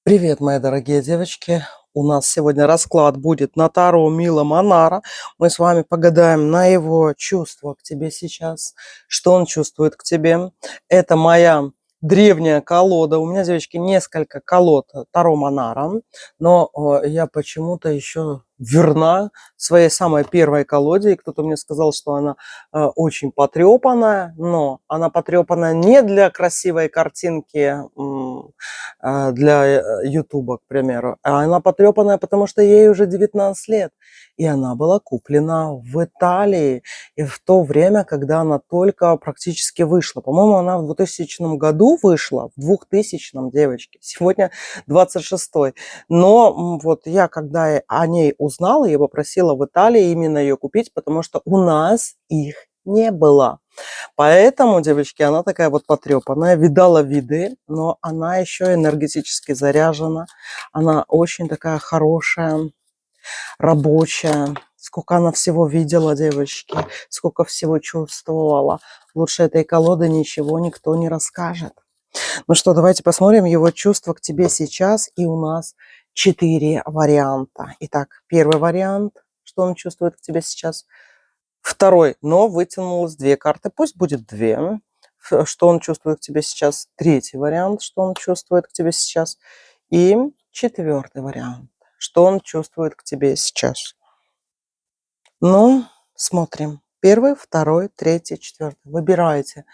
Привет, мои дорогие девочки! У нас сегодня расклад будет на Таро Мила Манара. Мы с вами погадаем на его чувства к тебе сейчас, что он чувствует к тебе. Это моя древняя колода. У меня, девочки, несколько колод Таро Манара, но я почему-то еще верна своей самой первой колоде. И кто-то мне сказал, что она очень потрепанная, но она потрепанная не для красивой картинки, для Ютуба, к примеру. А она потрепанная, потому что ей уже 19 лет. И она была куплена в Италии. И в то время, когда она только практически вышла. По-моему, она в 2000 году вышла. В 2000-м, девочки. Сегодня 26-й. Но вот я, когда о ней узнала, я попросила в Италии именно ее купить, потому что у нас их не было. Поэтому, девочки, она такая вот потрепанная, видала виды, но она еще энергетически заряжена. Она очень такая хорошая, рабочая. Сколько она всего видела, девочки, сколько всего чувствовала. Лучше этой колоды ничего никто не расскажет. Ну что, давайте посмотрим его чувства к тебе сейчас. И у нас 4 варианта. Итак, первый вариант, что он чувствует к тебе сейчас. Второй, но вытянулось 2 карты, пусть будет 2. Что он чувствует к тебе сейчас. Третий вариант, что он чувствует к тебе сейчас. И 4-й вариант, что он чувствует к тебе сейчас. Ну, смотрим. 1, 2, 3, 4. Выбирайте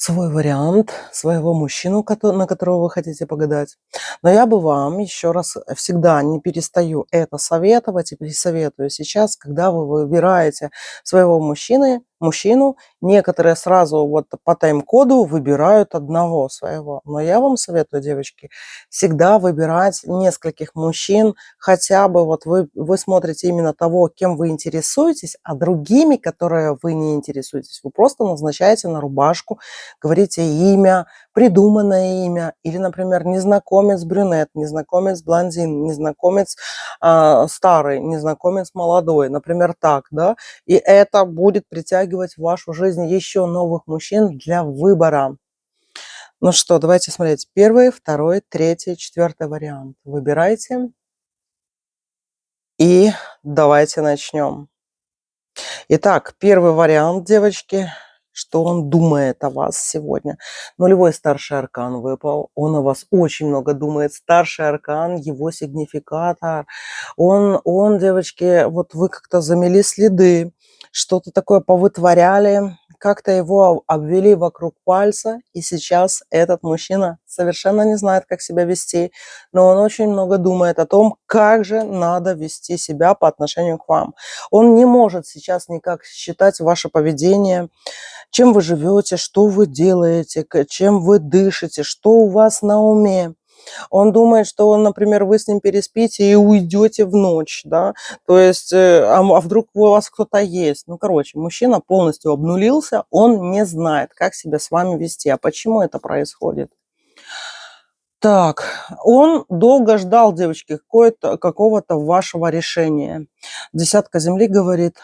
свой вариант, своего мужчину, на которого вы хотите погадать. Но я бы вам еще раз всегда не перестаю это советовать и советую сейчас, когда вы выбираете своего мужчину, некоторые сразу вот по тайм-коду выбирают одного своего. Но я вам советую, девочки, всегда выбирать нескольких мужчин, хотя бы вот вы смотрите именно того, кем вы интересуетесь, а другими, которые вы не интересуетесь, вы просто назначаете на рубашку, говорите имя, придуманное имя, или, например, незнакомец брюнет, незнакомец блондин, незнакомец старый, незнакомец молодой, например, так, да, и это будет притягивать в вашу жизнь еще новых мужчин для выбора. Ну что, давайте смотреть. 1, 2, 3, 4 вариант. Выбирайте. И давайте начнем. Итак, первый вариант, девочки, что он думает о вас сегодня. Нулевой старший аркан выпал. Он о вас очень много думает. Старший аркан, его сигнификатор. Он, девочки, вот вы как-то замели следы, что-то такое повытворяли, как-то его обвели вокруг пальца, и сейчас этот мужчина совершенно не знает, как себя вести, но он очень много думает о том, как же надо вести себя по отношению к вам. Он не может сейчас никак считать ваше поведение, чем вы живете, что вы делаете, чем вы дышите, что у вас на уме. Он думает, что, например, вы с ним переспите и уйдете в ночь, да, то есть, а вдруг у вас кто-то есть. Ну, короче, мужчина полностью обнулился, он не знает, как себя с вами вести. А почему это происходит? Так, он долго ждал, девочки, какого-то вашего решения. Десятка земли говорит,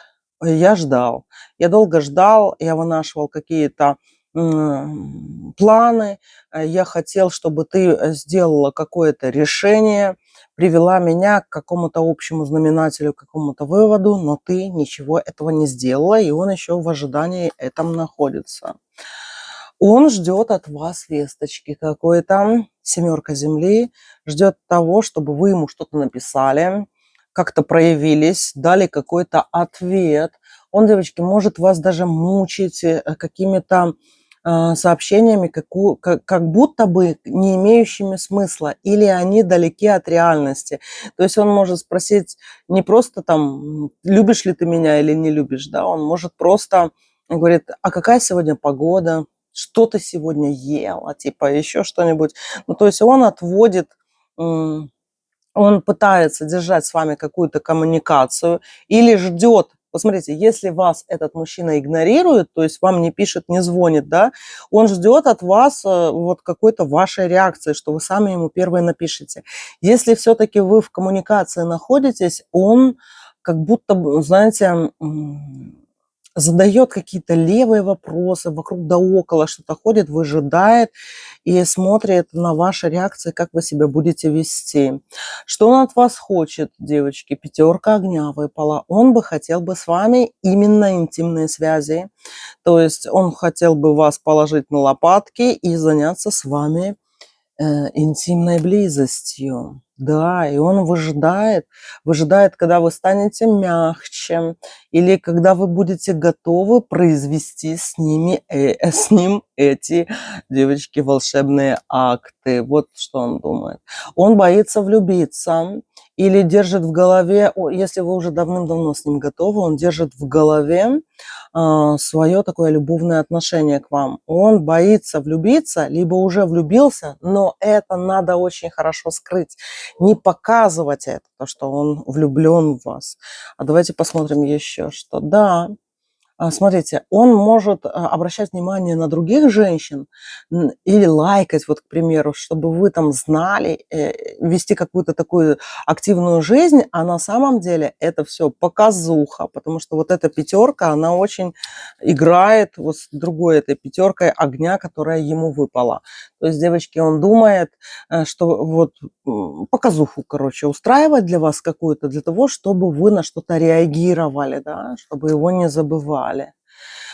я ждал. Я долго ждал, я вынашивал какие-то планы. Я хотел, чтобы ты сделала какое-то решение, привела меня к какому-то общему знаменателю, к какому-то выводу, но ты ничего этого не сделала, и он еще в ожидании этом находится. Он ждет от вас весточки какой-то, 7 земли, ждет того, чтобы вы ему что-то написали, как-то проявились, дали какой-то ответ. Он, девочки, может вас даже мучить какими-то сообщениями, как будто бы не имеющими смысла, или они далеки от реальности. То есть он может спросить не просто там, любишь ли ты меня или не любишь, да, он может просто говорит, а какая сегодня погода, что ты сегодня ела, типа еще что-нибудь. Ну, то есть он отводит, он пытается держать с вами какую-то коммуникацию или ждет. Посмотрите, если вас этот мужчина игнорирует, то есть вам не пишет, не звонит, да, он ждет от вас вот какой-то вашей реакции, что вы сами ему первые напишите. Если все-таки вы в коммуникации находитесь, он как будто бы, знаете, задает какие-то левые вопросы, вокруг да около что-то ходит, выжидает и смотрит на ваши реакции, как вы себя будете вести. Что он от вас хочет, девочки? Пятерка огня выпала. Он бы хотел бы с вами именно интимные связи. То есть он хотел бы вас положить на лопатки и заняться с вами интимной близостью. Да, и он выжидает, когда вы станете мягче, или когда вы будете готовы произвести с ним эти, девочки, волшебные акты. Вот что он думает. Он боится влюбиться или держит в голове, если вы уже давным-давно с ним готовы, он держит в голове свое такое любовное отношение к вам. Он боится влюбиться, либо уже влюбился, но это надо очень хорошо скрыть. Не показывать это, то, что он влюблен в вас. А давайте посмотрим еще что. Да, смотрите, он может обращать внимание на других женщин или лайкать, вот, к примеру, чтобы вы там знали, вести какую-то такую активную жизнь, а на самом деле это все показуха, потому что вот эта пятерка, она очень играет вот с другой этой пятеркой огня, которая ему выпала. То есть, девочки, он думает, что вот показуху, короче, устраивать для вас какую-то, для того, чтобы вы на что-то реагировали, да, чтобы его не забывали.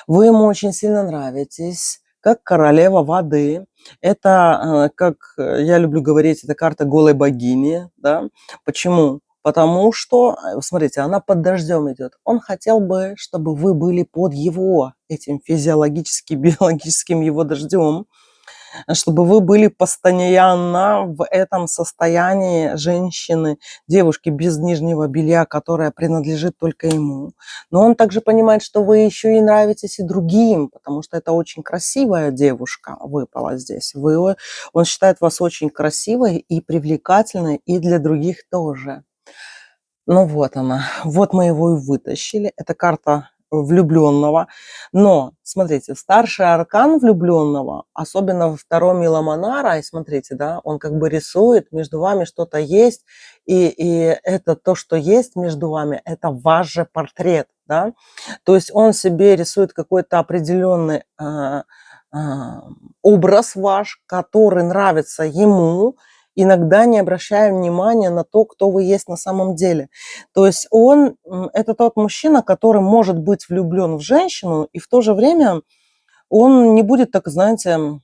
Вы ему очень сильно нравитесь, как королева воды. Это, как я люблю говорить, это карта голой богини, да. Почему? Потому что, смотрите, она под дождем идет. Он хотел бы, чтобы вы были под его этим биологическим его дождем, чтобы вы были постоянно в этом состоянии женщины, девушки без нижнего белья, которая принадлежит только ему. Но он также понимает, что вы еще и нравитесь и другим, потому что это очень красивая девушка выпала здесь. Он считает вас очень красивой и привлекательной, и для других тоже. Ну вот она, вот мы его и вытащили. Это карта влюбленного. Но, смотрите, старший аркан влюбленного, особенно во втором Иламанара, и смотрите, да, он как бы рисует, между вами что-то есть, и это то, что есть между вами, это ваш же портрет, да. То есть он себе рисует какой-то определенный образ ваш, который нравится ему, иногда не обращая внимания на то, кто вы есть на самом деле. То есть это тот мужчина, который может быть влюблен в женщину, и в то же время он не будет, так знаете,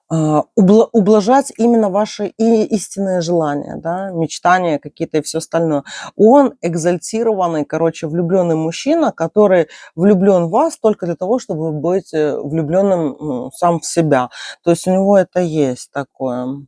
ублажать именно ваши истинные желания, да, мечтания какие-то и все остальное. Он экзальтированный, короче, влюбленный мужчина, который влюблен в вас только для того, чтобы быть влюбленным сам в себя. То есть у него это есть такое.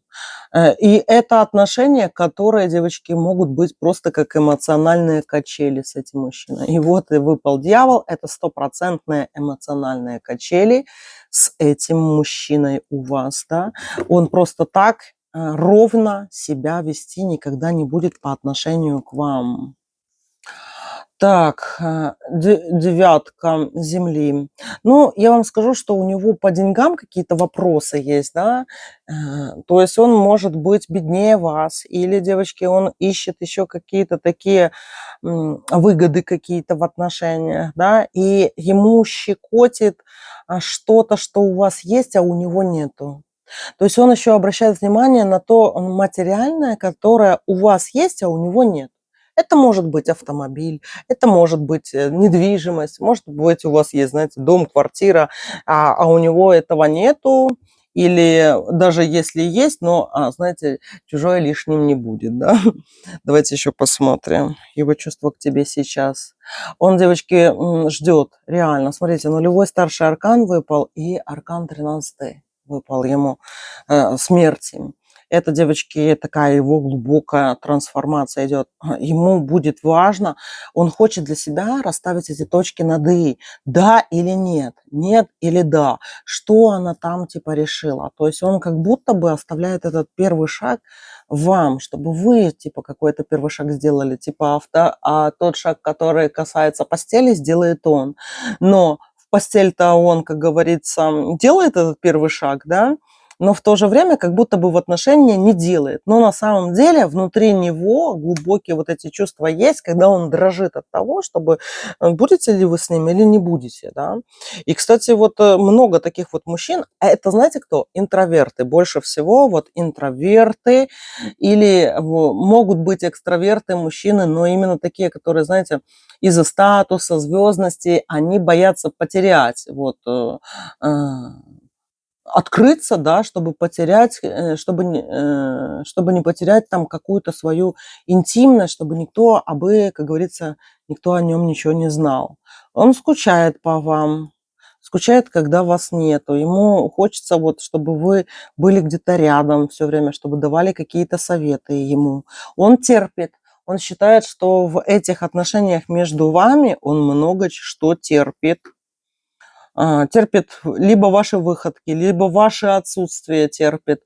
И это отношения, которые, девочки, могут быть просто как эмоциональные качели с этим мужчиной. И вот и выпал дьявол, это стопроцентные эмоциональные качели с этим мужчиной у вас, да. Он просто так ровно себя вести никогда не будет по отношению к вам. Так, девятка земли. Ну, я вам скажу, что у него по деньгам какие-то вопросы есть, да. То есть он может быть беднее вас, или, девочки, он ищет еще какие-то такие выгоды какие-то в отношениях, да, и ему щекотит что-то, что у вас есть, а у него нету. То есть он еще обращает внимание на то материальное, которое у вас есть, а у него нет. Это может быть автомобиль, это может быть недвижимость, может быть у вас есть, знаете, дом, квартира, а у него этого нету, или даже если есть, но, знаете, чужое лишним не будет, да. Давайте еще посмотрим его чувства к тебе сейчас. Он, девочки, ждет, реально. Смотрите, нулевой старший аркан выпал и аркан 13 выпал ему смерти. Это, девочки, такая его глубокая трансформация идет. Ему будет важно, он хочет для себя расставить эти точки над «и». Да или нет, нет или да. Что она там типа решила. То есть он как будто бы оставляет этот первый шаг вам, чтобы вы типа какой-то первый шаг сделали, типа а тот шаг, который касается постели, сделает он. Но в постель-то он, как говорится, делает этот первый шаг, да, но в то же время как будто бы в отношения не делает. Но на самом деле внутри него глубокие вот эти чувства есть, когда он дрожит от того, чтобы будете ли вы с ним или не будете, да. И, кстати, вот много таких вот мужчин, а это знаете кто? Интроверты. Больше всего вот интроверты или могут быть экстраверты мужчины, но именно такие, которые, знаете, из-за статуса, звездности, они боятся потерять вот открыться, да, чтобы потерять, чтобы не потерять там какую-то свою интимность, чтобы никто как говорится, никто о нем ничего не знал. Он скучает по вам, скучает, когда вас нету. Ему хочется вот, чтобы вы были где-то рядом все время, чтобы давали какие-то советы ему. Он терпит. Он считает, что в этих отношениях между вами он много что терпит. Терпит либо ваши выходки, либо ваше отсутствие терпит.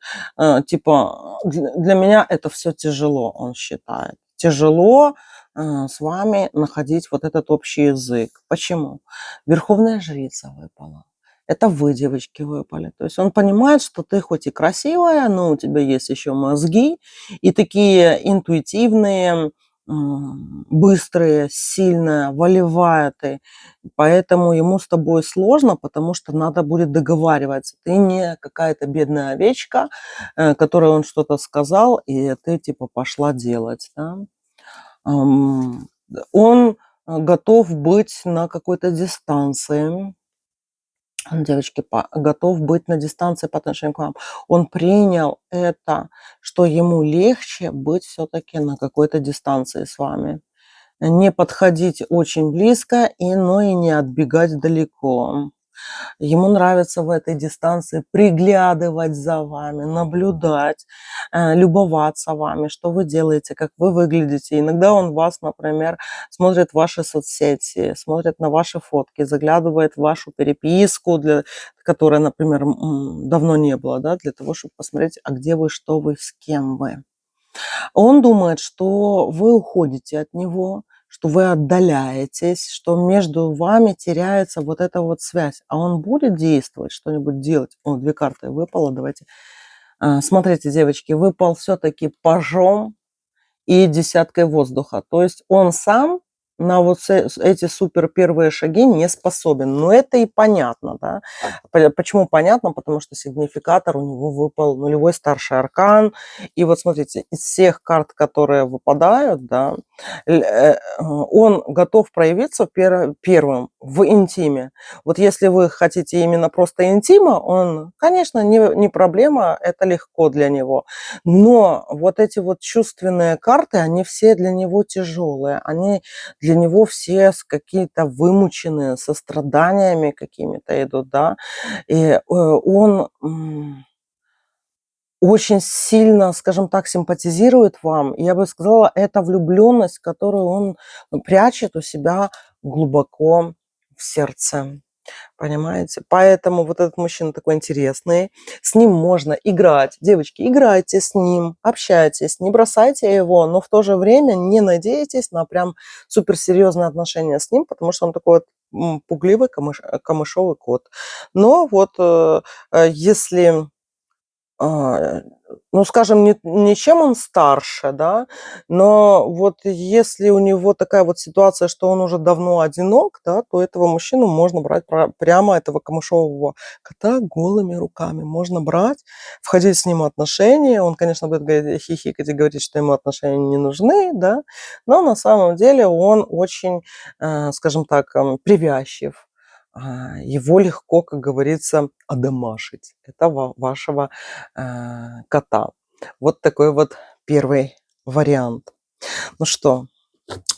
Типа, для меня это все тяжело, он считает. Тяжело с вами находить вот этот общий язык. Почему? Верховная жрица выпала. Это вы, девочки, выпали. То есть он понимает, что ты хоть и красивая, но у тебя есть еще мозги и такие интуитивные, быстрые, сильные, волевая ты. Поэтому ему с тобой сложно, потому что надо будет договариваться. Ты не какая-то бедная овечка, которой он что-то сказал, и ты типа пошла делать. Да? Он готов быть на какой-то дистанции. Он, девочки, готов быть на дистанции по отношению к вам. Он принял это, что ему легче быть все-таки на какой-то дистанции с вами. Не подходить очень близко, но и не отбегать далеко. Ему нравится в этой дистанции приглядывать за вами, наблюдать, любоваться вами, что вы делаете, как вы выглядите. Иногда он вас, например, смотрит ваши соцсети, смотрит на ваши фотки, заглядывает в вашу переписку, которой, например, давно не было, да, для того, чтобы посмотреть, а где вы, что вы, с кем вы. Он думает, что вы уходите от него, что вы отдаляетесь, что между вами теряется вот эта вот связь. А он будет действовать, что-нибудь делать? О, 2 карты выпало, давайте. Смотрите, девочки, выпал все-таки пажом и 10 воздуха. То есть он сам на вот эти супер первые шаги не способен. Но это и понятно, да. Почему понятно? Потому что сигнификатор у него выпал нулевой старший аркан. И вот смотрите, из всех карт, которые выпадают, да, он готов проявиться первым в интиме. Вот если вы хотите именно просто интима, он, конечно, не проблема, это легко для него. Но вот эти вот чувственные карты, они все для него тяжелые. Они для него все какие-то вымученные, со страданиями какими-то идут, да. И он очень сильно, скажем так, симпатизирует вам. Я бы сказала, это влюбленность, которую он прячет у себя глубоко в сердце. Понимаете? Поэтому вот этот мужчина такой интересный. С ним можно играть. Девочки, играйте с ним, общайтесь, не бросайте его, но в то же время не надейтесь на прям суперсерьезные отношения с ним, потому что он такой вот пугливый камышовый кот. Но вот если ну, скажем, не чем он старше, да, но вот если у него такая вот ситуация, что он уже давно одинок, да, то этого мужчину можно брать прямо, этого камышового кота, голыми руками. Можно брать, входить с ним в отношения. Он, конечно, будет хихикать и говорить, что ему отношения не нужны, да, но на самом деле он очень, скажем так, привязчив. Его легко, как говорится, одомашить. Это вашего кота. Вот такой вот первый вариант. Ну что,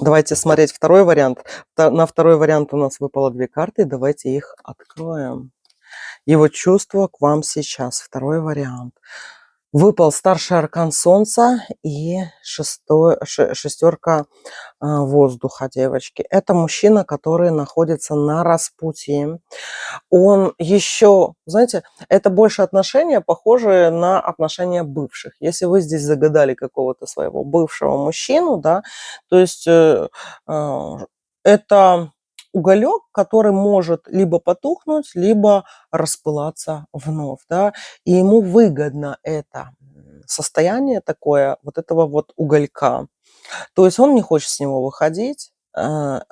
давайте смотреть второй вариант. На второй вариант у нас выпало 2 карты. Давайте их откроем. Его чувство к вам сейчас. Второй вариант. Выпал старший аркан Солнца и шестерка воздуха, девочки. Это мужчина, который находится на распутье. Он еще, знаете, это больше отношения, похожие на отношения бывших. Если вы здесь загадали какого-то своего бывшего мужчину, да, то есть это уголек, который может либо потухнуть, либо распылаться вновь, да, и ему выгодно это состояние такое вот этого вот уголька. То есть он не хочет с него выходить.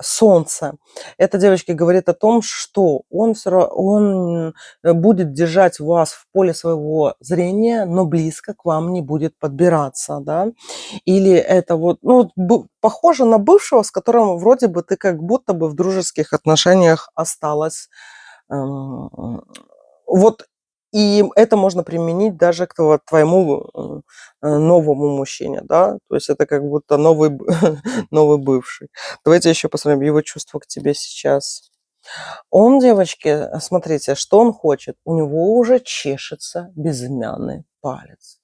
Солнце. Это, девочки, говорит о том, что он будет держать вас в поле своего зрения, но близко к вам не будет подбираться, да. Или это вот, ну, похоже на бывшего, с которым вроде бы ты как будто бы в дружеских отношениях осталась. Вот, и это можно применить даже к твоему новому мужчине, да, то есть это как будто новый, новый бывший. Давайте еще посмотрим его чувства к тебе сейчас. Он, девочки, смотрите, что он хочет. У него уже чешется безымянный палец.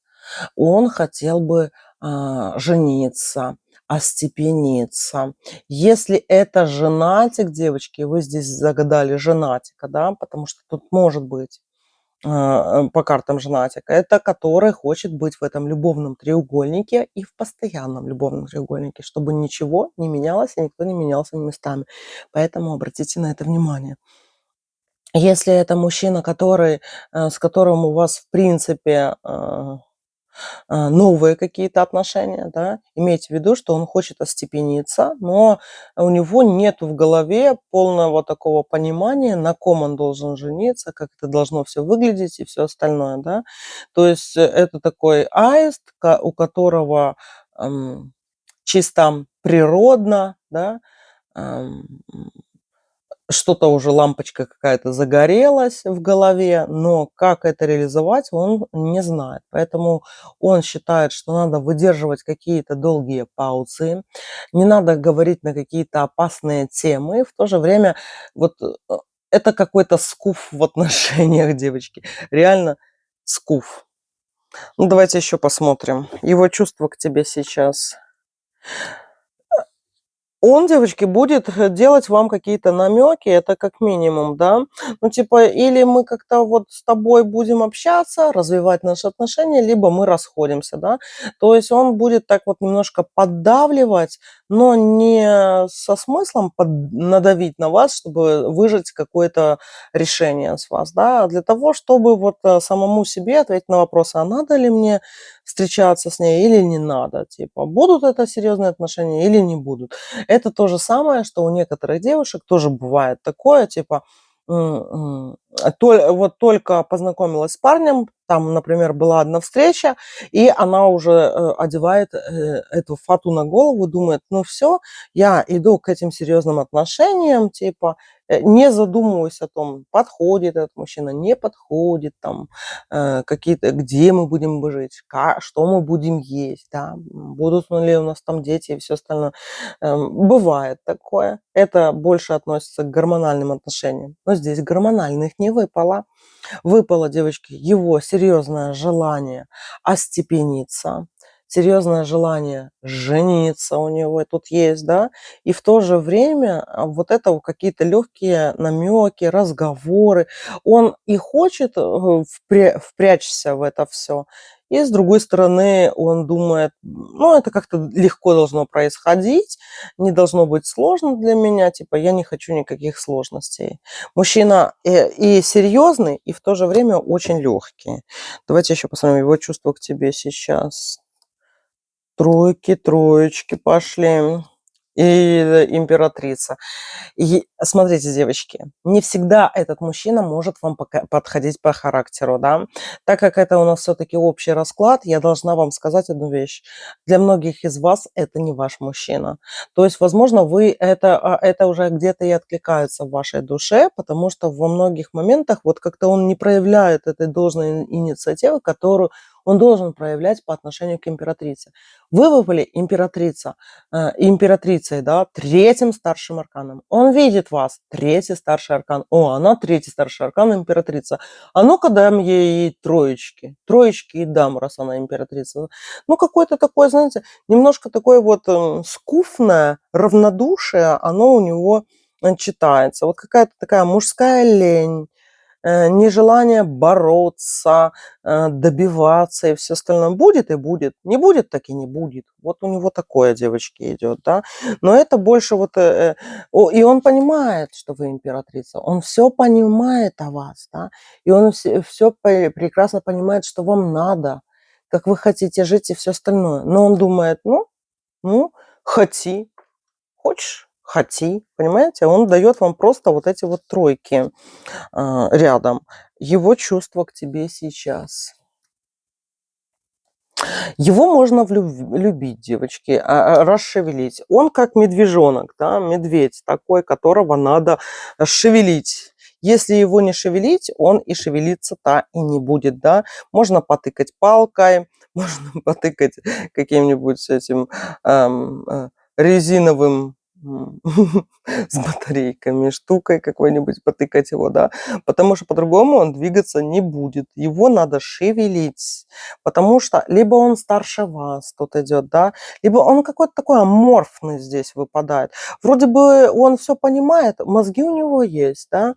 Он хотел бы жениться, остепениться. Если это женатик, девочки, вы здесь загадали женатика, да, потому что тут может быть по картам женатика, это который хочет быть в этом любовном треугольнике и в постоянном любовном треугольнике, чтобы ничего не менялось и никто не менялся местами. Поэтому обратите на это внимание. Если это мужчина, с которым у вас, в принципе, новые какие-то отношения, да, имейте в виду, что он хочет остепениться, но у него нету в голове полного такого понимания, на ком он должен жениться, как это должно все выглядеть и все остальное, да. То есть это такой аист, у которого чисто природно, да, что-то уже лампочка какая-то загорелась в голове, но как это реализовать, он не знает. Поэтому он считает, что надо выдерживать какие-то долгие паузы, не надо говорить на какие-то опасные темы. В то же время вот это какой-то скуф в отношениях, девочки. Реально скуф. Ну, давайте еще посмотрим. Его чувства к тебе сейчас. Он, девочки, будет делать вам какие-то намеки, это как минимум, да. Ну, типа, или мы как-то вот с тобой будем общаться, развивать наши отношения, либо мы расходимся, да. То есть он будет так вот немножко поддавливать, но не со смыслом надавить на вас, чтобы выжать какое-то решение с вас, да, а для того, чтобы вот самому себе ответить на вопрос, а надо ли мне встречаться с ней или не надо, типа, будут это серьезные отношения или не будут. Это то же самое, что у некоторых девушек тоже бывает такое, типа, вот только познакомилась с парнем, там, например, была одна встреча, и она уже одевает эту фату на голову, думает, ну все, я иду к этим серьезным отношениям, типа, не задумываясь о том, подходит этот мужчина, не подходит, там, какие-то, где мы будем жить, что мы будем есть, да, будут ли у нас там дети и все остальное. Бывает такое. Это больше относится к гормональным отношениям. Но здесь гормональных не выпало. Выпало, девочки, его серьезное желание остепениться, серьезное желание жениться у него тут есть, да, и в то же время вот это вот какие-то легкие намеки, разговоры, он и хочет впрячься в это все, и с другой стороны он думает, ну, это как-то легко должно происходить, не должно быть сложно для меня, типа, я не хочу никаких сложностей. Мужчина и серьезный, и в то же время очень легкий. Давайте еще посмотрим его чувства к тебе сейчас. Тройки, троечки пошли. И императрица. И смотрите, девочки, не всегда этот мужчина может вам подходить по характеру, да. Так как это у нас все-таки общий расклад, я должна вам сказать одну вещь. Для многих из вас это не ваш мужчина. То есть, возможно, это уже где-то и откликается в вашей душе, потому что во многих моментах вот как-то он не проявляет этой должной инициативы, которую он должен проявлять по отношению к императрице. Вы выпали императрицей, да, третьим старшим арканом. Он видит вас, третий старший аркан. О, она третий старший аркан, императрица. А ну-ка дам ей троечки. Троечки и дам, раз она императрица. Ну, какое-то такое, знаете, немножко такое вот скуфное равнодушие, оно у него читается. Вот какая-то такая мужская лень, нежелание бороться, добиваться и все остальное. Будет и будет. Не будет, так и не будет. Вот у него такое, девочки, идет, да. Но это больше вот... и он понимает, что вы императрица. Он все понимает о вас, да. И он все прекрасно понимает, что вам надо, как вы хотите жить и все остальное. Но он думает, ну, хоти, хочешь, хоти, понимаете? Он дает вам просто вот эти вот тройки рядом. Его чувства к тебе сейчас. Его можно любить, девочки, расшевелить. Он как медвежонок, да, медведь такой, которого надо шевелить. Если его не шевелить, он и шевелиться-то и не будет, да. Можно потыкать палкой, можно потыкать каким-нибудь этим резиновым с батарейками штукой какой-нибудь, потыкать его, да, потому что по-другому он двигаться не будет. Его надо шевелить. Потому что либо он старше вас, тут идет, да, либо он какой-то такой аморфный здесь выпадает. Вроде бы он все понимает, мозги у него есть, да,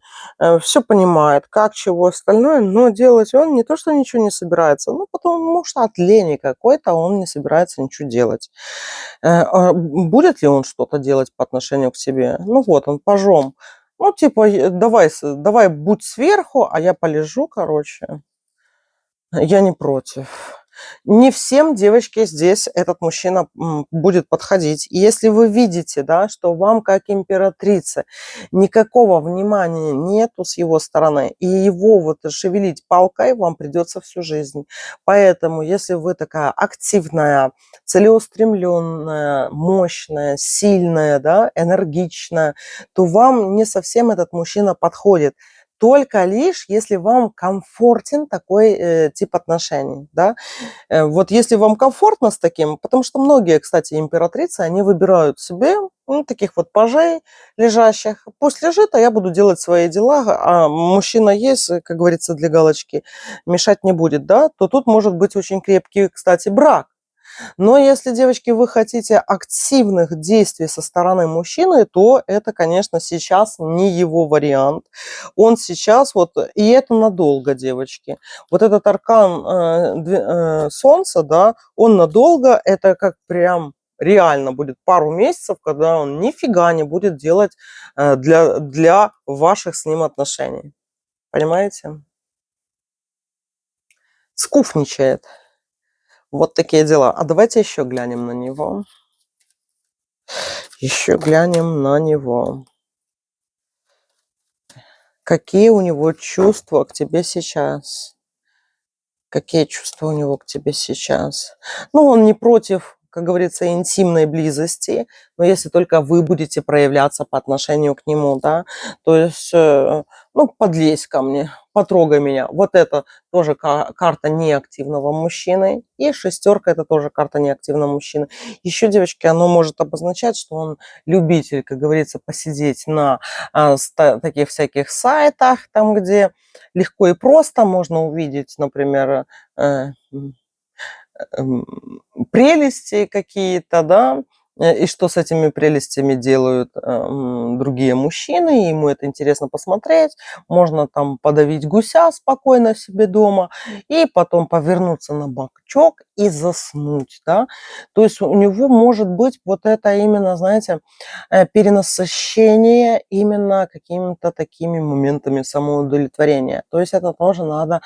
все понимает, как, чего, остальное, но делать он не то, что ничего не собирается, ну, потому что от лени какой-то он не собирается ничего делать. Будет ли он что-то делать по отношению к себе? Ну вот, он пажом. Ну, типа, давай будь сверху, а я полежу, короче. Я не против. Не всем, девочки, здесь этот мужчина будет подходить. И если вы видите, да, что вам, как императрице, никакого внимания нету с его стороны, и его вот шевелить палкой вам придется всю жизнь. Поэтому, если вы такая активная, целеустремленная, мощная, сильная, да, энергичная, то вам не совсем этот мужчина подходит. Только лишь, если вам комфортен такой тип отношений, да. Вот если вам комфортно с таким, потому что многие, кстати, императрицы, они выбирают себе таких вот пажей лежащих. Пусть лежит, а я буду делать свои дела, а мужчина есть, как говорится, для галочки, мешать не будет, да, то тут может быть очень крепкий, кстати, брак. Но если, девочки, вы хотите активных действий со стороны мужчины, то это, конечно, сейчас не его вариант. Он сейчас вот, и это надолго, девочки. Вот этот аркан Солнца, да, он надолго, это как прям реально будет пару месяцев, когда он нифига не будет делать для ваших с ним отношений. Понимаете? Скуфничает. Вот такие дела. А давайте еще глянем на него. Еще глянем на него. Какие у него чувства к тебе сейчас? Какие чувства у него к тебе сейчас? Ну, он не против, как говорится, интимной близости, но если только вы будете проявляться по отношению к нему, да, то есть, ну, подлезь ко мне, потрогай меня. Вот это тоже карта неактивного мужчины. И шестерка – это тоже карта неактивного мужчины. Еще, девочки, оно может обозначать, что он любитель, как говорится, посидеть на таких всяких сайтах, там, где легко и просто можно увидеть, например, прелести какие-то, да, и что с этими прелестями делают другие мужчины, ему это интересно посмотреть, можно там подавить гуся спокойно себе дома и потом повернуться на бочок и заснуть, да, то есть у него может быть вот это именно, знаете, перенасыщение именно какими-то такими моментами самоудовлетворения, то есть это тоже надо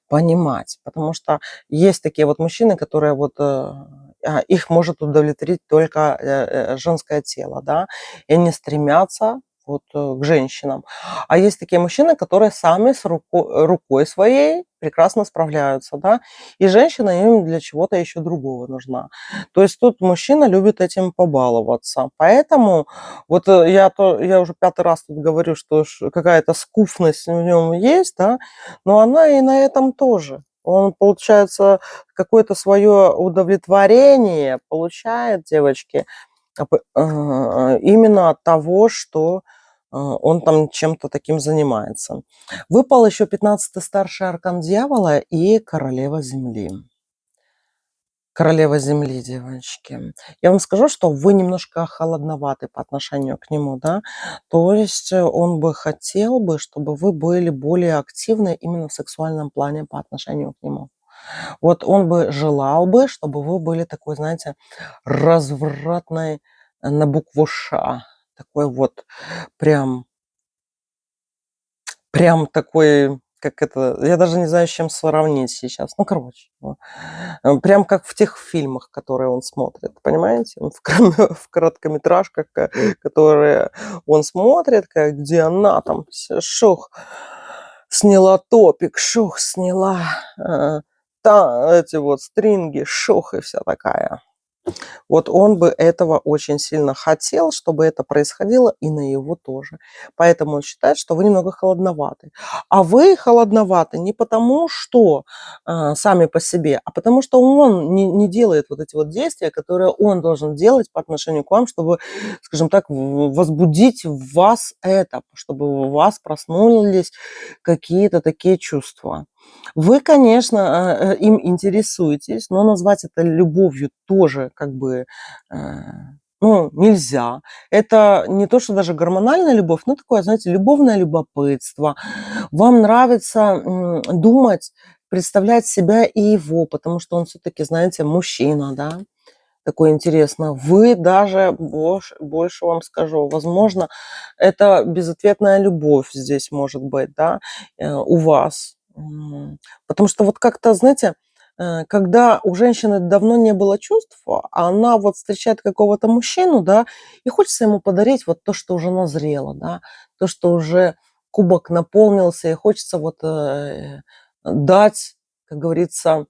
понимать, потому что есть такие вот мужчины, которые вот их может удовлетворить только женское тело, да, и они стремятся вот к женщинам. А есть такие мужчины, которые сами с рукой своей прекрасно справляются, да, и женщина им для чего-то еще другого нужна. То есть тут мужчина любит этим побаловаться. Поэтому вот я уже 5-й раз тут говорю, что какая-то скуфность в нем есть, да, но она и на этом тоже. Он, получается, какое-то свое удовлетворение получает, девочки, именно от того, что он там чем-то таким занимается. Выпал еще 15-й старший аркан дьявола и королева земли. Королева Земли, девочки. Я вам скажу, что вы немножко холодноваты по отношению к нему, да. То есть он бы хотел бы, чтобы вы были более активны именно в сексуальном плане по отношению к нему. Вот он бы желал бы, чтобы вы были такой, знаете, развратной на букву «Ш». Такой вот прям такой, как это, я даже не знаю, с чем сравнить сейчас. Ну, короче, прям как в тех фильмах, которые он смотрит, понимаете? В короткометражках, которые он смотрит, где она там шух, сняла топик, шух, сняла эти вот стринги, шух, и вся такая. Вот он бы этого очень сильно хотел, чтобы это происходило и на его тоже. Поэтому он считает, что вы немного холодноваты. А вы холодноваты не потому, что сами по себе, а потому что он не делает вот эти вот действия, которые он должен делать по отношению к вам, чтобы, скажем так, возбудить в вас это, чтобы у вас проснулись какие-то такие чувства. Вы, конечно, им интересуетесь, но назвать это любовью тоже как бы, ну, нельзя. Это не то, что даже гормональная любовь, но такое, знаете, любовное любопытство. Вам нравится думать, представлять себя и его, потому что он все-таки, знаете, мужчина, да, такой интересно. Вы даже, больше вам скажу, возможно, это безответная любовь здесь может быть, да, у вас. Потому что вот как-то, знаете, когда у женщины давно не было чувств, а она вот встречает какого-то мужчину, да, и хочется ему подарить вот то, что уже назрело, да, то, что уже кубок наполнился, и хочется вот дать, как говорится,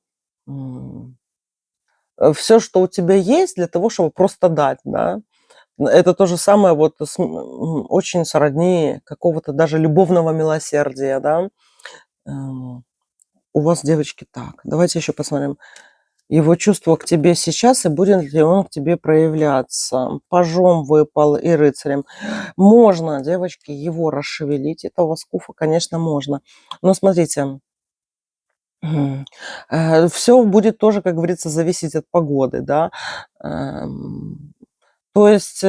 все, что у тебя есть, для того, чтобы просто дать, да. Это то же самое вот очень сродни какого-то даже любовного милосердия, да. У вас, девочки, так. Давайте еще посмотрим. Его чувство к тебе сейчас и будет ли он к тебе проявляться. Пажом выпал и рыцарем. Можно, девочки, его расшевелить. Это у вас куфа, конечно, можно. Но смотрите, все будет тоже, как говорится, зависеть от погоды, да. То есть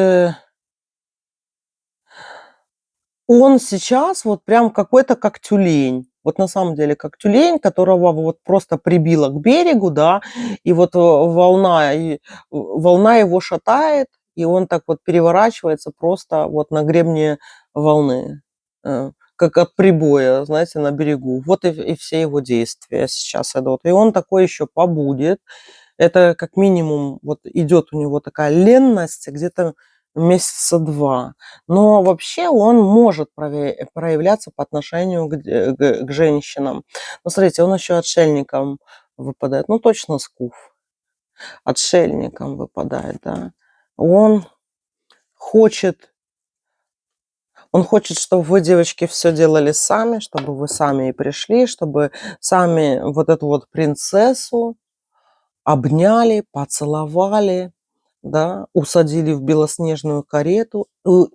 он сейчас вот прям какой-то как тюлень. Вот на самом деле как тюлень, которого вот просто прибило к берегу, да, и вот волна его шатает, и он так вот переворачивается просто вот на гребне волны, как от прибоя, знаете, на берегу. Вот и все его действия сейчас идут. И он такой еще побудет. Это как минимум вот идет у него такая ленность где-то месяца 2. Но вообще он может проявляться по отношению к женщинам. Ну, смотрите, он еще отшельником выпадает. Ну, точно скуф. Отшельником выпадает, да. Он хочет, он хочет, чтобы вы, девочки, все делали сами, чтобы вы сами и пришли, чтобы сами вот эту вот принцессу обняли, поцеловали, да, усадили в белоснежную карету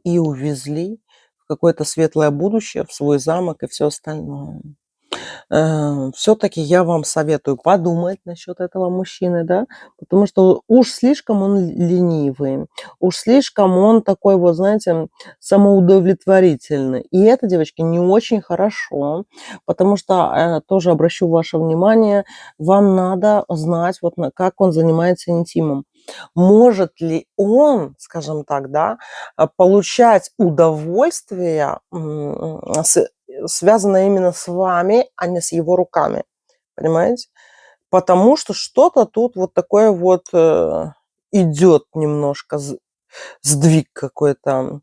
и увезли в какое-то светлое будущее, в свой замок и все остальное. Все-таки я вам советую подумать насчет этого мужчины, да, потому что уж слишком он ленивый, уж слишком он такой вот, знаете, самоудовлетворительный. И это, девочки, не очень хорошо, потому что тоже обращу ваше внимание, вам надо знать, вот как он занимается интимом. Может ли он, скажем так, да, получать удовольствие связано именно с вами, а не с его руками. Понимаете? Потому что что-то тут вот такое вот идет немножко, сдвиг какой-то.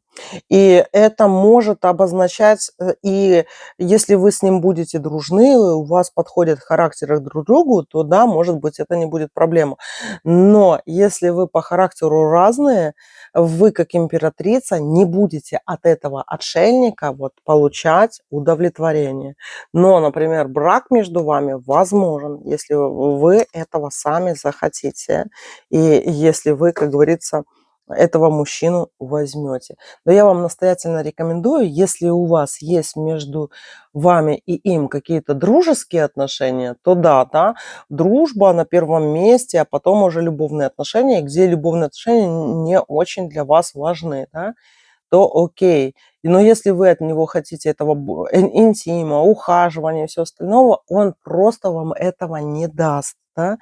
И это может обозначать, и если вы с ним будете дружны, у вас подходят характеры друг к другу, то да, может быть, это не будет проблема. Но если вы по характеру разные, вы, как императрица, не будете от этого отшельника вот получать удовлетворение. Но, например, брак между вами возможен, если вы этого сами захотите. И если вы, как говорится, этого мужчину возьмете. Но я вам настоятельно рекомендую, если у вас есть между вами и им какие-то дружеские отношения, то да, дружба на первом месте, а потом уже любовные отношения, где любовные отношения не очень для вас важны, да, то окей. Но если вы от него хотите этого интима, ухаживания и всего остального, он просто вам этого не даст, да.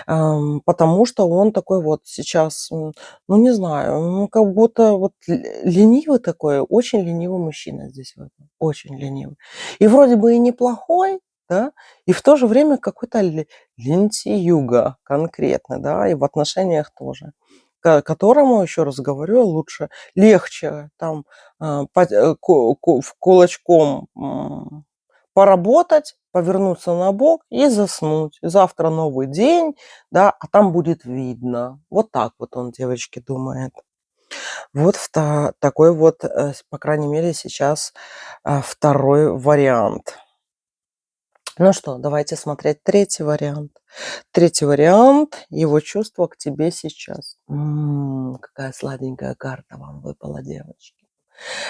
Потому что он такой вот сейчас, ну, не знаю, как будто вот ленивый такой, очень ленивый мужчина здесь вот, очень ленивый. И вроде бы и неплохой, да, и в то же время какой-то лентяюга конкретно, да, и в отношениях тоже, которому, еще раз говорю, легче там в кулачком поработать, повернуться на бок и заснуть. Завтра новый день, да, а там будет видно. Вот так вот он, девочки, думает. Вот такой вот, по крайней мере, сейчас второй вариант. Ну что, давайте смотреть третий вариант. Третий вариант – его чувство к тебе сейчас. Какая сладенькая карта вам выпала, девочки.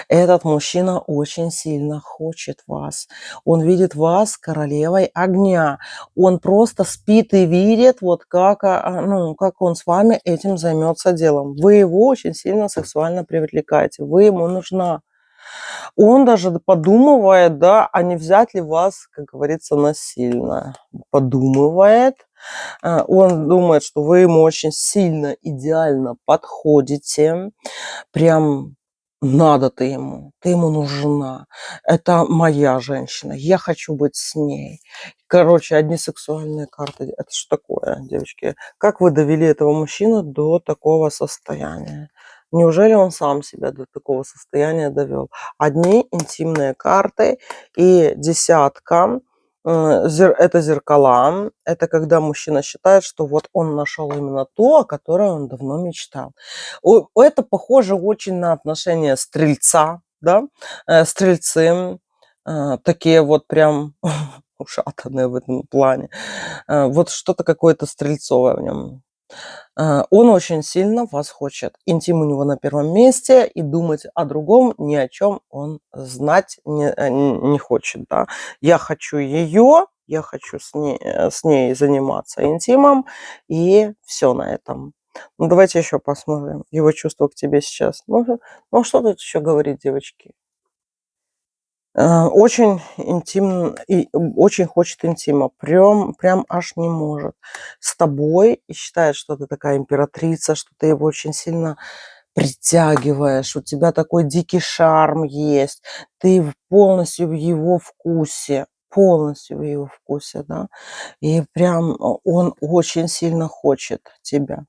Этот мужчина очень сильно хочет вас. Он видит вас королевой огня. Он просто спит и видит, вот как, как он с вами этим займется делом. Вы его очень сильно сексуально привлекаете. Вы ему нужна. Он даже подумывает, да, а не взять ли вас, как говорится, насильно. Подумывает. Он думает, что вы ему очень сильно, идеально подходите. Прям надо ты ему нужна. Это моя женщина, я хочу быть с ней. Короче, одни сексуальные карты. Это что такое, девочки? Как вы довели этого мужчину до такого состояния? Неужели он сам себя до такого состояния довел? Одни интимные карты и десятка. Это зеркала. Это когда мужчина считает, что вот он нашел именно то, о котором он давно мечтал. Это похоже очень на отношения стрельца, да, стрельцы, такие вот прям ушатанные в этом плане. Вот что-то какое-то стрельцовое в нем. Он очень сильно вас хочет. Интим у него на первом месте, и думать о другом ни о чем он знать не хочет. Да? Я хочу ее, я хочу с ней заниматься интимом, и все на этом. Ну, давайте еще посмотрим его чувства к тебе сейчас. Ну что тут еще говорить, девочки? Очень интим и очень хочет интима, прям аж не может с тобой и считает, что ты такая императрица, что ты его очень сильно притягиваешь, у тебя такой дикий шарм есть, ты полностью в его вкусе, да, и прям он очень сильно хочет тебя.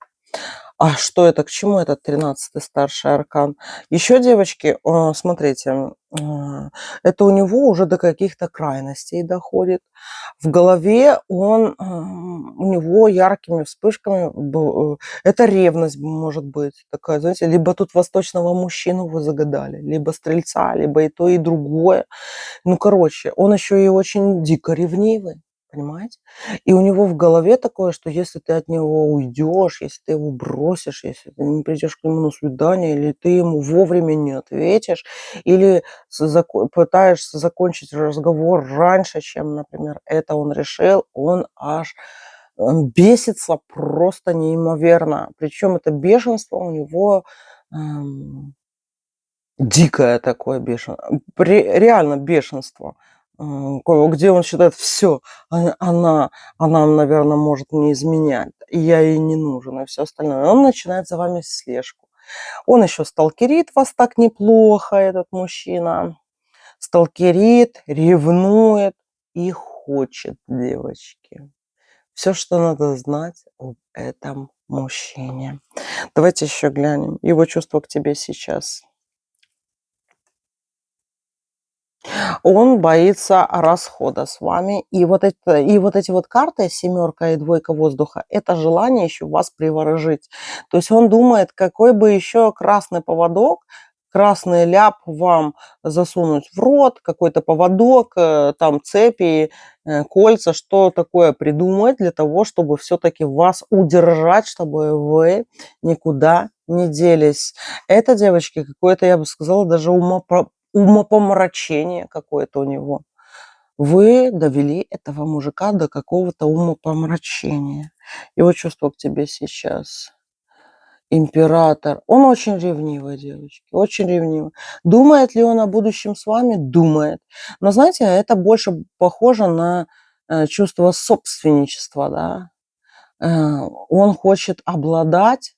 А что это? К чему этот 13-й старший аркан? Еще, девочки, смотрите, это у него уже до каких-то крайностей доходит. В голове у него яркими вспышками, это ревность может быть такая, знаете, либо тут восточного мужчину вы загадали, либо стрельца, либо и то, и другое. Ну, короче, он еще и очень дико ревнивый. Понимаете? И у него в голове такое, что если ты от него уйдешь, если ты его бросишь, если ты не придешь к нему на свидание, или ты ему вовремя не ответишь, или пытаешься закончить разговор раньше, чем, например, это он решил, он аж бесится просто неимоверно. Причем это бешенство у него дикое такое бешенство, реально бешенство, где он считает, все, она, наверное, может мне изменять, и я ей не нужен, и все остальное. Он начинает за вами слежку. Он еще сталкерит вас так неплохо, этот мужчина. Сталкерит, ревнует и хочет, девочки. Все, что надо знать об этом мужчине. Давайте еще глянем его чувства к тебе сейчас. Он боится расхода с вами. И вот эти вот карты, семерка и двойка воздуха, это желание еще вас приворожить. То есть он думает, какой бы еще красный поводок, красный ляп вам засунуть в рот, какой-то поводок, там цепи, кольца, что такое придумать для того, чтобы все-таки вас удержать, чтобы вы никуда не делись. Это, девочки, какое-то, я бы сказала, даже умопомрачение какое-то у него. Вы довели этого мужика до какого-то умопомрачения. Его чувство к тебе сейчас. Император. Он очень ревнивый, девочки, очень ревнивый. Думает ли он о будущем с вами? Думает. Но, знаете, это больше похоже на чувство собственничества, да. Он хочет обладать,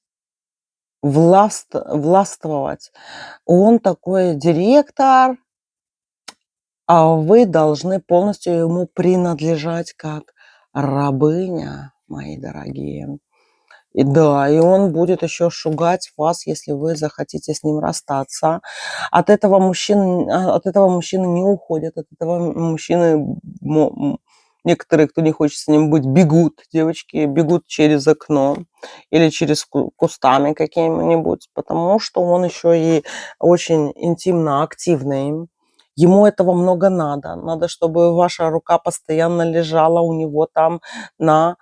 властвовать. Он такой директор, а вы должны полностью ему принадлежать как рабыня, мои дорогие. И да, и он будет еще шугать вас, если вы захотите с ним расстаться. От этого мужчины не уходят, от этого мужчины, некоторые, кто не хочет с ним быть, бегут, девочки, бегут через окно или через кустами какими-нибудь, потому что он еще и очень интимно активный. Ему этого много надо. Надо, чтобы ваша рука постоянно лежала у него там на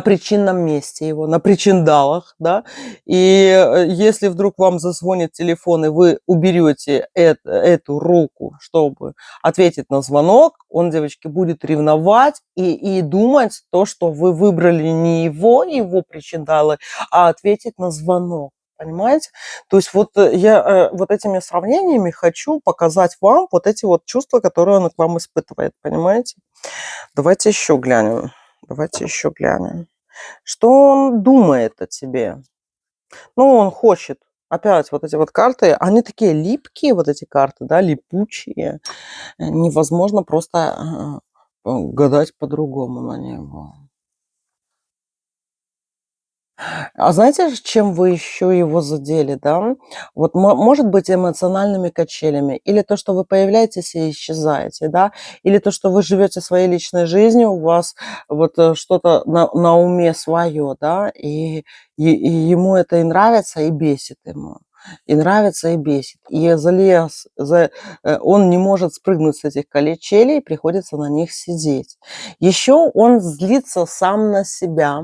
причинном месте его, на причиндалах, да. И если вдруг вам зазвонит телефон, и вы уберете эту руку, чтобы ответить на звонок, он, девочки, будет ревновать и думать то, что вы выбрали не его причиндалы, а ответить на звонок. Понимаете? То есть вот я вот этими сравнениями хочу показать вам вот эти вот чувства, которые он к вам испытывает. Понимаете? Давайте еще глянем. Что он думает о тебе? Ну, он хочет. Опять вот эти вот карты, они такие липкие, вот эти карты, да, липучие. Невозможно просто гадать по-другому на него. А знаете, чем вы еще его задели, да? Вот может быть эмоциональными качелями, или то, что вы появляетесь и исчезаете, да, или то, что вы живете своей личной жизнью, у вас вот что-то на уме свое, да, и ему это и нравится, и бесит ему. И нравится, и бесит. И он не может спрыгнуть с этих качелей, приходится на них сидеть. Еще он злится сам на себя.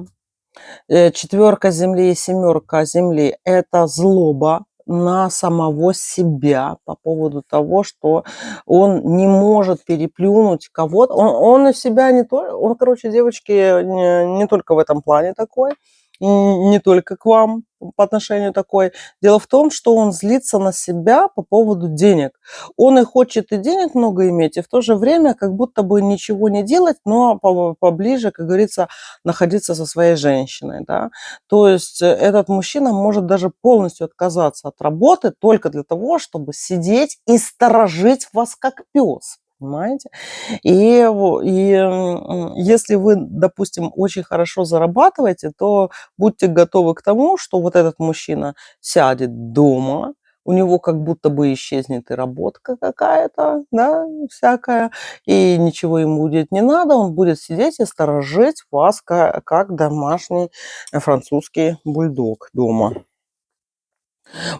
Четверка земли и семерка земли – это злоба на самого себя по поводу того, что он не может переплюнуть кого-то. Он из себя не то, он, короче, девочки, не только в этом плане такой, не только к вам по отношению такой. Дело в том, что он злится на себя по поводу денег. Он и хочет и денег много иметь, и в то же время как будто бы ничего не делать, но поближе, как говорится, находиться со своей женщиной, да. То есть этот мужчина может даже полностью отказаться от работы только для того, чтобы сидеть и сторожить вас как пес. Понимаете? Если вы, допустим, очень хорошо зарабатываете, то будьте готовы к тому, что вот этот мужчина сядет дома, у него как будто бы исчезнет и работка какая-то, да, всякая, и ничего ему будет не надо, он будет сидеть и сторожить вас, как домашний французский бульдог дома.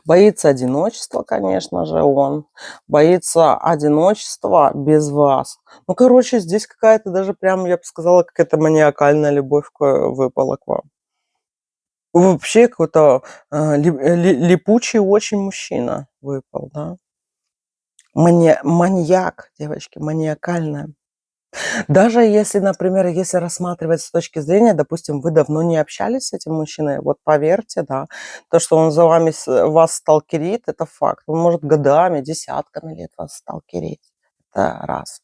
Боится одиночества, конечно же, он. Боится одиночества без вас. Ну, короче, здесь какая-то даже прям, я бы сказала, какая-то маниакальная любовь выпала к вам. Вообще какой-то липучий очень мужчина выпал, да. Маньяк, девочки, маниакальная. Даже если, например, если рассматривать с точки зрения, допустим, вы давно не общались с этим мужчиной, вот поверьте, да, то, что он за вас сталкерит, это факт. Он может годами, десятками лет вас сталкерить. Это раз.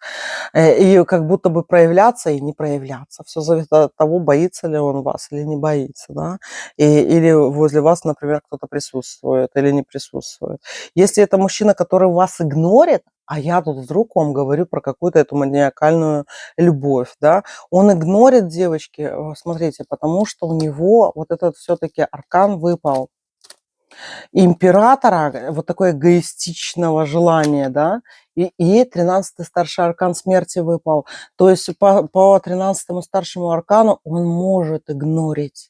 И как будто бы проявляться и не проявляться. Все зависит от того, боится ли он вас или не боится, да. Или возле вас, например, кто-то присутствует или не присутствует. Если это мужчина, который вас игнорит, а я тут вдруг вам говорю про какую-то эту маниакальную любовь, да, он игнорит, девочки, смотрите, потому что у него вот этот все-таки аркан выпал императора, вот такое эгоистичного желания, да, и 13-й старший аркан смерти выпал. То есть по 13-му старшему аркану он может игнорить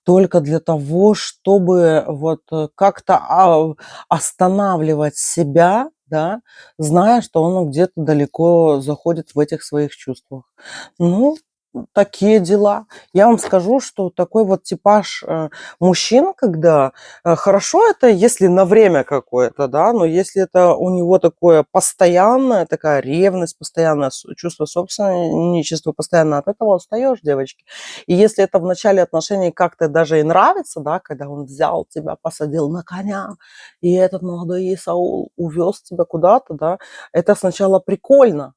только для того, чтобы вот как-то останавливать себя, да, зная, что он где-то далеко заходит в этих своих чувствах. Ну, такие дела. Я вам скажу, что такой вот типаж мужчин, когда хорошо это, если на время какое-то, да, но если это у него такое постоянное, такая ревность, постоянное чувство собственничества, постоянно от этого устаешь, девочки. И если это в начале отношений как-то даже и нравится, да, когда он взял тебя, посадил на коня, и этот молодой Исаул увез тебя куда-то, да, это сначала прикольно.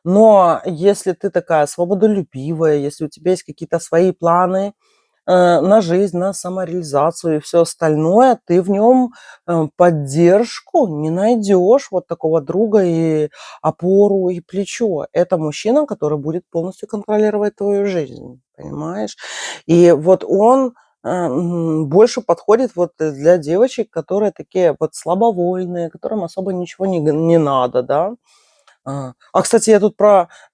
Но если ты такая свободолюбивая, если у тебя есть какие-то свои планы на жизнь, на самореализацию и все остальное, ты в нем поддержку не найдешь, вот такого друга и опору, и плечо. Это мужчина, который будет полностью контролировать твою жизнь, понимаешь? И вот он больше подходит вот для девочек, которые такие вот слабовольные, которым особо ничего не надо, да. Кстати, я тут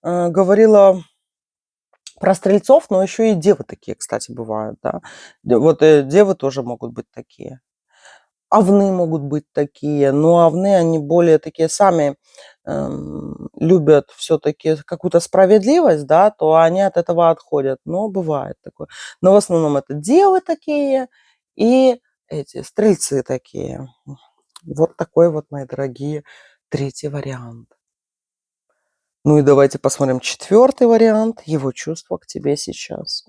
говорила про стрельцов, но еще и девы такие, кстати, бывают, да. Вот девы тоже могут быть такие. Овны могут быть такие, но овны, они более такие сами любят все-таки какую-то справедливость, да, то они от этого отходят. Но бывает такое. Но в основном это девы такие и эти стрельцы такие. Вот такой вот, мои дорогие, третий вариант. Ну и давайте посмотрим четвертый вариант. Его чувства к тебе сейчас.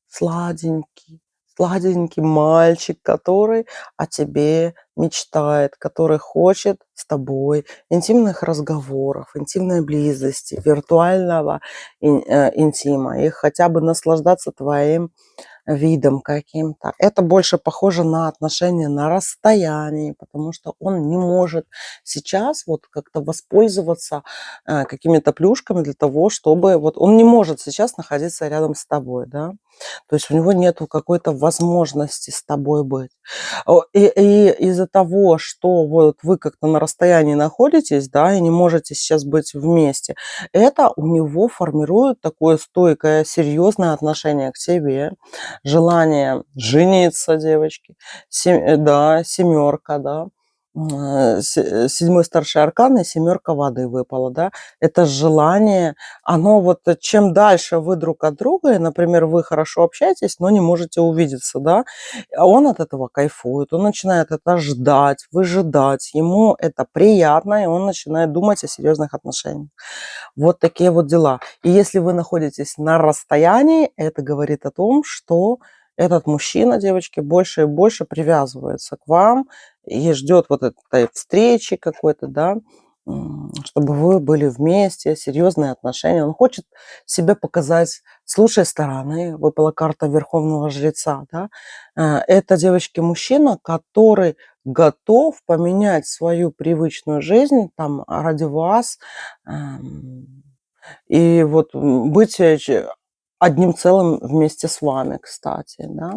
Сладенький, сладенький мальчик, который о тебе мечтает, который хочет с тобой интимных разговоров, интимной близости, виртуального интима и хотя бы наслаждаться твоим видом каким-то. Это больше похоже на отношения на расстоянии, потому что он не может сейчас вот как-то воспользоваться какими-то плюшками для того, чтобы вот он не может сейчас находиться рядом с тобой, да. То есть у него нету какой-то возможности с тобой быть. И из-за того, что вот вы как-то на расстоянии находитесь, да, и не можете сейчас быть вместе, это у него формирует такое стойкое, серьезное отношение к тебе, желание жениться, девочки, да, семерка, да, седьмой старший аркан и семерка воды выпала, да, это желание, оно вот чем дальше вы друг от друга, и, например, вы хорошо общаетесь, но не можете увидеться, да, а он от этого кайфует, он начинает это ждать, выжидать, ему это приятно, и он начинает думать о серьезных отношениях. Вот такие вот дела. И если вы находитесь на расстоянии, это говорит о том, что этот мужчина, девочки, больше и больше привязывается к вам и ждет вот этой встречи какой-то, да, чтобы вы были вместе, серьезные отношения. Он хочет себя показать с лучшей стороны. Выпала карта Верховного Жреца, да. Это, девочки, мужчина, который готов поменять свою привычную жизнь там ради вас, и вот быть одним целым вместе с вами, кстати, да.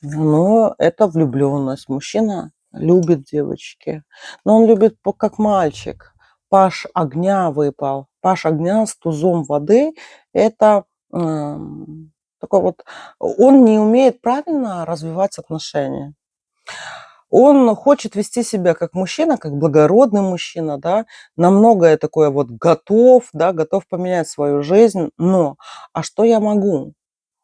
Но это влюбленность. Мужчина любит девочки, но он любит как мальчик. Паш огня выпал. Паш огня с тузом воды. Это такой вот... Он не умеет правильно развивать отношения. Он хочет вести себя как мужчина, как благородный мужчина, да, на многое такое вот готов, да, готов поменять свою жизнь, но а что я могу?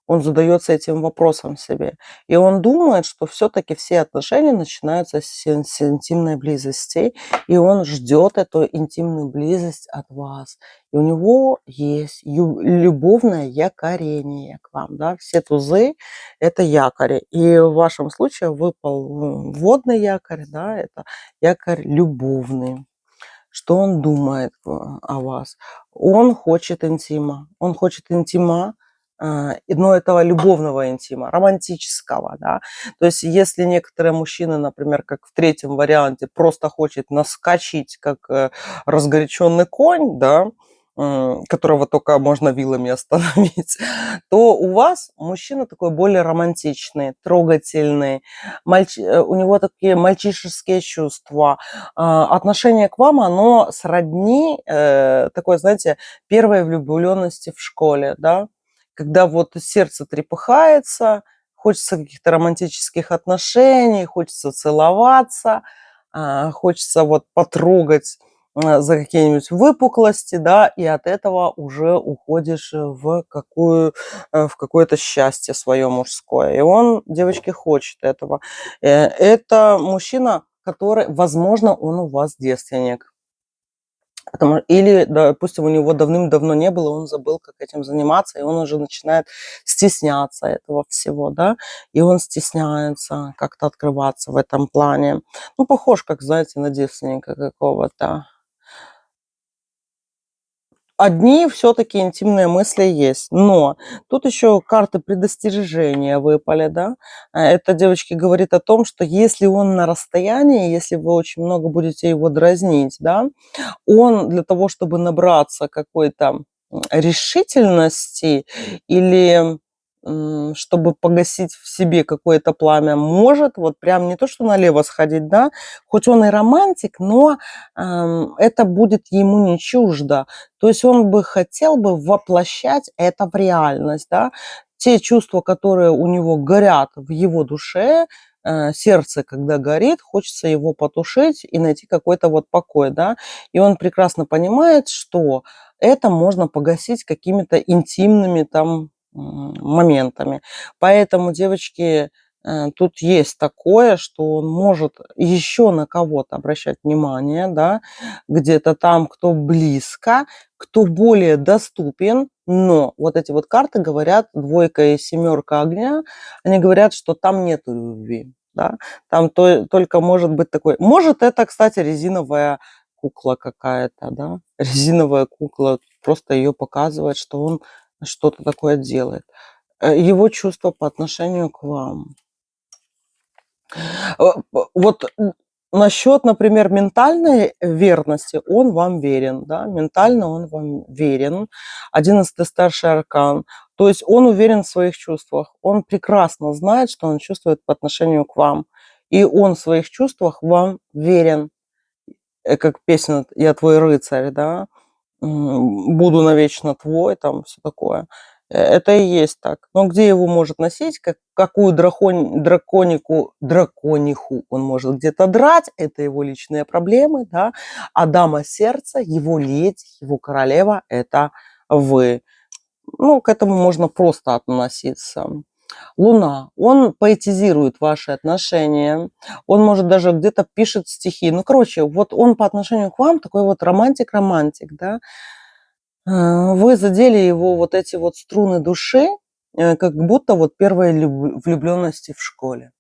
Он задается этим вопросом себе. И он думает, что все-таки все отношения начинаются с интимной близости, и он ждет эту интимную близость от вас. И у него есть любовное якорение к вам. Да? Все тузы– это якори. И в вашем случае выпал водный якорь, да, это якорь любовный. Что он думает о вас? Он хочет интима. Он хочет интима, но этого любовного интима, романтического, да. То есть если некоторые мужчины, например, как в третьем варианте, просто хочет наскочить, как разгоряченный конь, да, которого только можно вилами остановить, то у вас мужчина такой более романтичный, трогательный, у него такие мальчишеские чувства, отношение к вам, оно сродни такой, знаете, первой влюбленности в школе, да, когда вот сердце трепыхается, хочется каких-то романтических отношений, хочется целоваться, хочется вот потрогать за какие-нибудь выпуклости, да, и от этого уже уходишь в какое-то счастье свое мужское. И он, девочки, хочет этого. Это мужчина, который, возможно, он у вас девственник. Или, допустим, у него давным-давно не было, он забыл, как этим заниматься, и он уже начинает стесняться этого всего, да, и он стесняется как-то открываться в этом плане. Ну, похож, как, знаете, на девственника какого-то. Одни все-таки интимные мысли есть, но тут еще карты предостережения выпали, да. Это, девочки, говорит о том, что если он на расстоянии, если вы очень много будете его дразнить, да, он для того, чтобы набраться какой-то решительности или чтобы погасить в себе какое-то пламя, может вот прям не то, что налево сходить, да, хоть он и романтик, но это будет ему не чуждо. То есть он бы хотел бы воплощать это в реальность, да. Те чувства, которые у него горят в его душе, сердце, когда горит, хочется его потушить и найти какой-то вот покой, да. И он прекрасно понимает, что это можно погасить какими-то интимными там моментами. Поэтому, девочки, тут есть такое, что он может еще на кого-то обращать внимание, да, где-то там, кто близко, кто более доступен, но вот эти вот карты говорят, двойка и семерка огня, они говорят, что там нет любви, да, там только может быть такой, может это, кстати, резиновая кукла какая-то, да, резиновая кукла, просто ее показывает, что он что-то такое делает. Его чувства по отношению к вам. Вот насчет, например, ментальной верности, он вам верен, да, ментально он вам верен. 11-й старший аркан. То есть он уверен в своих чувствах. Он прекрасно знает, что он чувствует по отношению к вам. И он в своих чувствах вам верен. Как песня «Я твой рыцарь», да, буду навечно твой, там все такое. Это и есть так. Но где его может носить, какую дракониху он может где-то драть, это его личные проблемы, да. А дама сердца, его леди, его королева – это вы. Ну, к этому можно просто относиться. Луна. Он поэтизирует ваши отношения. Он, может, даже где-то пишет стихи. Ну, короче, вот он по отношению к вам такой вот романтик-романтик, да. Вы задели его вот эти вот струны души, как будто вот первой влюбленности в школе.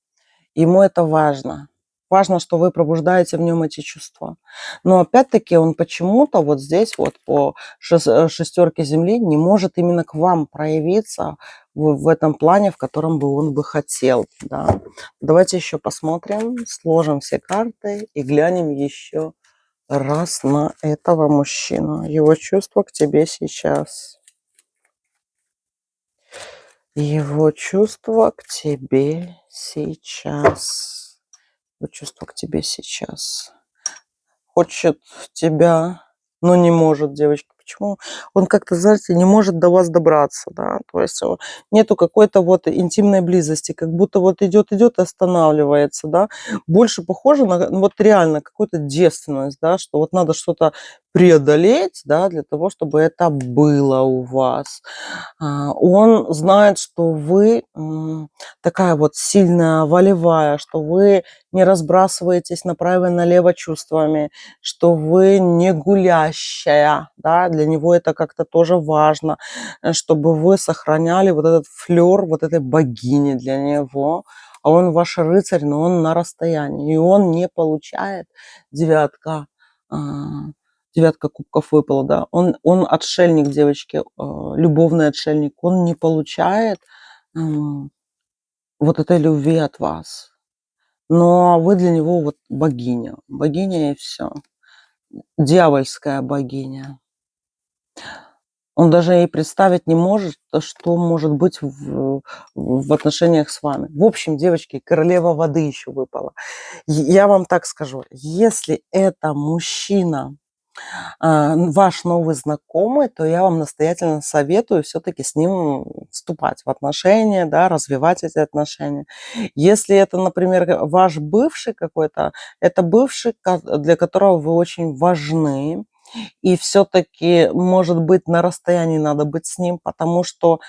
Ему это важно. Важно, что вы пробуждаете в нем эти чувства. Но опять-таки он почему-то вот здесь вот по шестерке Земли не может именно к вам проявиться в этом плане, в котором бы он бы хотел. Да? Давайте еще посмотрим, сложим все карты и глянем еще раз на этого мужчину. Его чувства к тебе сейчас. Его чувства к тебе сейчас. Его чувства к тебе сейчас. Хочет тебя, но не может, девочки. Почему? Он как-то, знаете, не может до вас добраться, да. То есть нету какой-то вот интимной близости, как будто вот идет и останавливается, да. Больше похоже на вот реально какую-то девственность, да, что вот надо что-то преодолеть, да, для того, чтобы это было у вас. Он знает, что вы такая вот сильная, волевая, что вы не разбрасываетесь направо и налево чувствами, что вы не гулящая, да, для него это как-то тоже важно, чтобы вы сохраняли вот этот флёр вот этой богини для него, а он ваш рыцарь, но он на расстоянии, и он не получает девятка, а, девятка кубков выпала, да, он отшельник, девочки, любовный отшельник, он не получает вот этой любви от вас. Но вы для него вот богиня. Богиня и все. Дьявольская богиня. Он даже и представить не может, что может быть в отношениях с вами. В общем, девочки, королева воды еще выпала. Я вам так скажу, если это мужчина, ваш новый знакомый, то я вам настоятельно советую все-таки с ним вступать в отношения, да, развивать эти отношения. Если это, например, ваш бывший какой-то, это бывший, для которого вы очень важны, и все-таки, может быть, на расстоянии надо быть с ним, потому что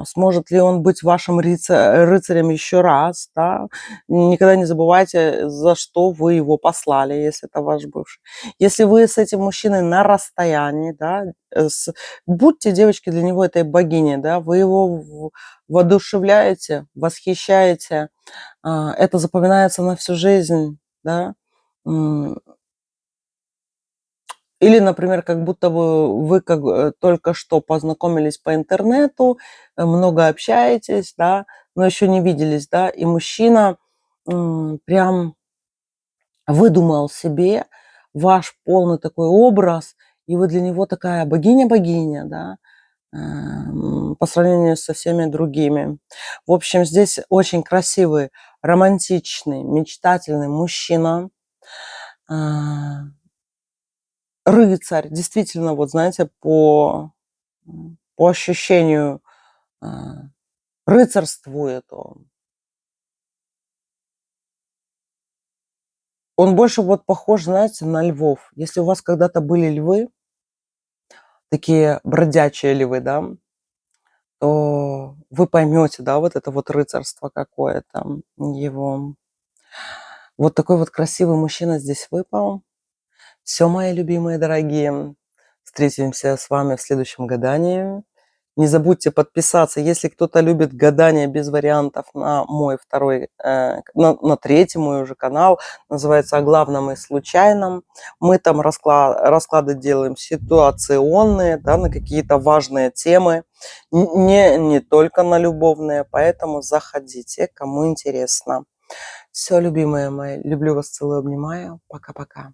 сможет ли он быть вашим рыцарем еще раз, да? Никогда не забывайте, за что вы его послали, если это ваш бывший. Если вы с этим мужчиной на расстоянии, да, будьте, девочки, для него этой богиней, да, вы его воодушевляете, восхищаете, это запоминается на всю жизнь, да. Или, например, как будто бы вы только что познакомились по интернету, много общаетесь, да, но еще не виделись, да, и мужчина прям выдумал себе ваш полный такой образ, и вы для него такая богиня-богиня, да, по сравнению со всеми другими. В общем, здесь очень красивый, романтичный, мечтательный мужчина, рыцарь, действительно, вот знаете, по ощущению рыцарствует он. Он больше вот похож, знаете, на львов. Если у вас когда-то были львы, такие бродячие львы, да, то вы поймете, да, вот это вот рыцарство какое-то его. Вот такой вот красивый мужчина здесь выпал. Все, мои любимые, дорогие. Встретимся с вами в следующем гадании. Не забудьте подписаться, если кто-то любит гадания без вариантов, на мой второй, на третий мой уже канал, называется «О главном и случайном». Мы там расклады делаем ситуационные, да, на какие-то важные темы, не только на любовные, поэтому заходите, кому интересно. Все, любимые мои, люблю вас, целую, обнимаю. Пока-пока.